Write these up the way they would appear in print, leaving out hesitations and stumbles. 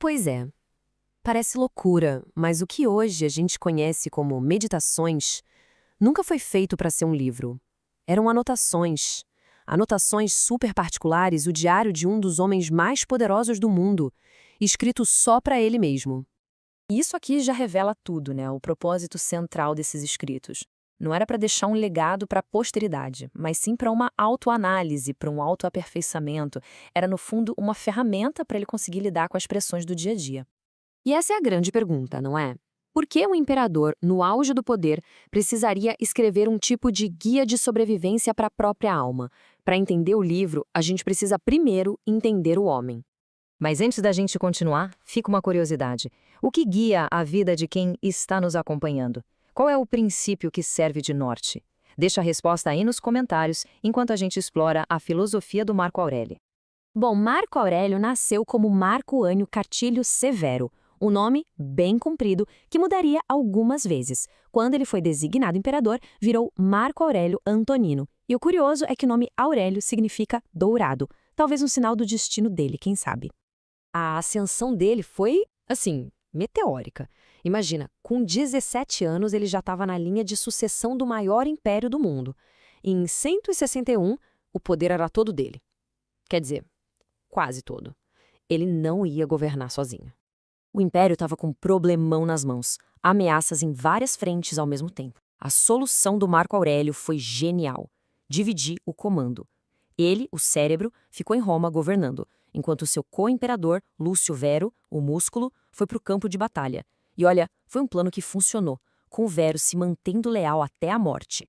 Pois é, parece loucura, mas o que hoje a gente conhece como meditações nunca foi feito para ser um livro. Eram anotações. Anotações super particulares, o diário de um dos homens mais poderosos do mundo, escrito só para ele mesmo. Isso aqui já revela tudo, né? O propósito central desses escritos. Não era para deixar um legado para a posteridade, mas sim para uma autoanálise, para um autoaperfeiçoamento. Era, no fundo, uma ferramenta para ele conseguir lidar com as pressões do dia a dia. E essa é a grande pergunta, não é? Por que um imperador, no auge do poder, precisaria escrever um tipo de guia de sobrevivência para a própria alma? Para entender o livro, a gente precisa primeiro entender o homem. Mas antes da gente continuar, fica uma curiosidade. O que guia a vida de quem está nos acompanhando? Qual é o princípio que serve de norte? Deixa a resposta aí nos comentários, enquanto a gente explora a filosofia do Marco Aurélio. Bom, Marco Aurélio nasceu como Marco Ânio Cartilho Severo, um nome bem comprido que mudaria algumas vezes. Quando ele foi designado imperador, virou Marco Aurélio Antonino. E o curioso é que o nome Aurélio significa dourado, talvez um sinal do destino dele, quem sabe. A ascensão dele foi, assim, meteórica. Imagina, com 17 anos ele já estava na linha de sucessão do maior império do mundo. Em 161, o poder era todo dele. Quer dizer, quase todo. Ele não ia governar sozinho. O império estava com um problemão nas mãos, ameaças em várias frentes ao mesmo tempo. A solução do Marco Aurélio foi genial: dividir o comando. Ele, o cérebro, ficou em Roma governando, enquanto seu co-imperador, Lúcio Vero, o músculo, foi para o campo de batalha. E olha, foi um plano que funcionou, com o Vero se mantendo leal até a morte.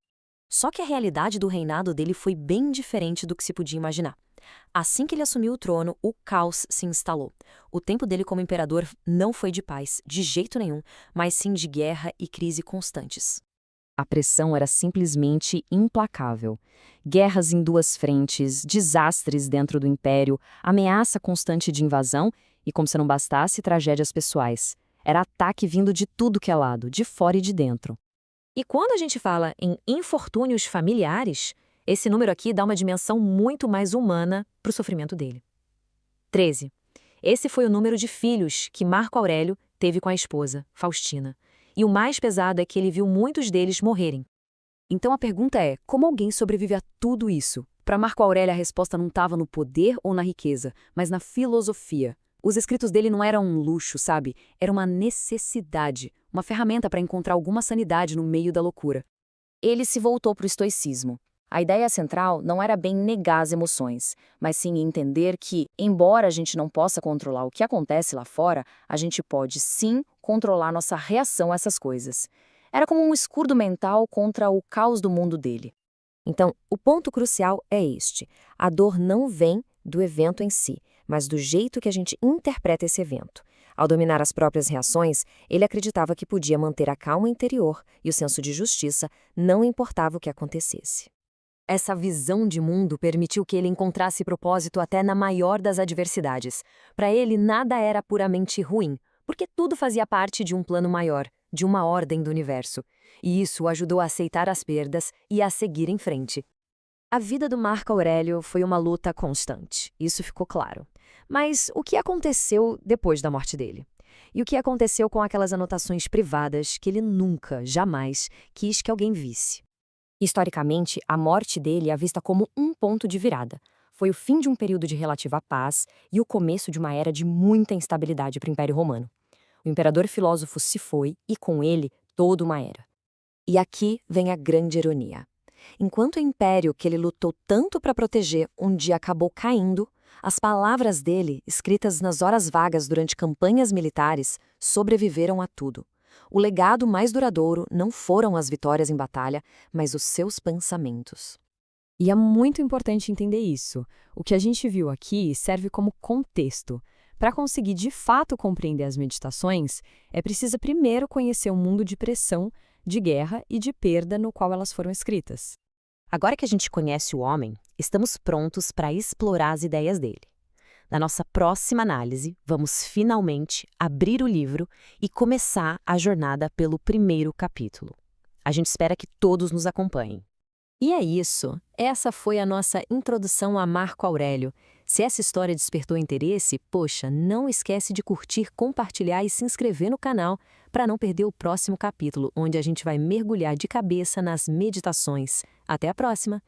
Só que a realidade do reinado dele foi bem diferente do que se podia imaginar. Assim que ele assumiu o trono, o caos se instalou. O tempo dele como imperador não foi de paz, de jeito nenhum, mas sim de guerra e crise constantes. A pressão era simplesmente implacável. Guerras em duas frentes, desastres dentro do império, ameaça constante de invasão e, como se não bastasse, tragédias pessoais. Era ataque vindo de tudo que é lado, de fora e de dentro. E quando a gente fala em infortúnios familiares, esse número aqui dá uma dimensão muito mais humana para o sofrimento dele. 13. Esse foi o número de filhos que Marco Aurélio teve com a esposa, Faustina. E o mais pesado é que ele viu muitos deles morrerem. Então a pergunta é, como alguém sobrevive a tudo isso? Para Marco Aurélio a resposta não estava no poder ou na riqueza, mas na filosofia. Os escritos dele não eram um luxo, sabe? Era uma necessidade, uma ferramenta para encontrar alguma sanidade no meio da loucura. Ele se voltou para o estoicismo. A ideia central não era bem negar as emoções, mas sim entender que, embora a gente não possa controlar o que acontece lá fora, a gente pode sim controlar nossa reação a essas coisas. Era como um escudo mental contra o caos do mundo dele. Então, o ponto crucial é este: a dor não vem do evento em si, mas do jeito que a gente interpreta esse evento. Ao dominar as próprias reações, ele acreditava que podia manter a calma interior e o senso de justiça, não importava o que acontecesse. Essa visão de mundo permitiu que ele encontrasse propósito até na maior das adversidades. Para ele, nada era puramente ruim, porque tudo fazia parte de um plano maior, de uma ordem do universo. E isso o ajudou a aceitar as perdas e a seguir em frente. A vida do Marco Aurélio foi uma luta constante, isso ficou claro. Mas o que aconteceu depois da morte dele? E o que aconteceu com aquelas anotações privadas que ele nunca, jamais, quis que alguém visse? Historicamente, a morte dele é vista como um ponto de virada. Foi o fim de um período de relativa paz e o começo de uma era de muita instabilidade para o Império Romano. O imperador filósofo se foi e, com ele, toda uma era. E aqui vem a grande ironia. Enquanto o império que ele lutou tanto para proteger um dia acabou caindo, as palavras dele, escritas nas horas vagas durante campanhas militares, sobreviveram a tudo. O legado mais duradouro não foram as vitórias em batalha, mas os seus pensamentos. E é muito importante entender isso. O que a gente viu aqui serve como contexto. Para conseguir de fato compreender as meditações, é preciso primeiro conhecer o mundo de pressão, de guerra e de perda no qual elas foram escritas. Agora que a gente conhece o homem, estamos prontos para explorar as ideias dele. Na nossa próxima análise, vamos finalmente abrir o livro e começar a jornada pelo primeiro capítulo. A gente espera que todos nos acompanhem. E é isso. Essa foi a nossa introdução a Marco Aurélio. Se essa história despertou interesse, poxa, não esquece de curtir, compartilhar e se inscrever no canal para não perder o próximo capítulo, onde a gente vai mergulhar de cabeça nas meditações. Até a próxima!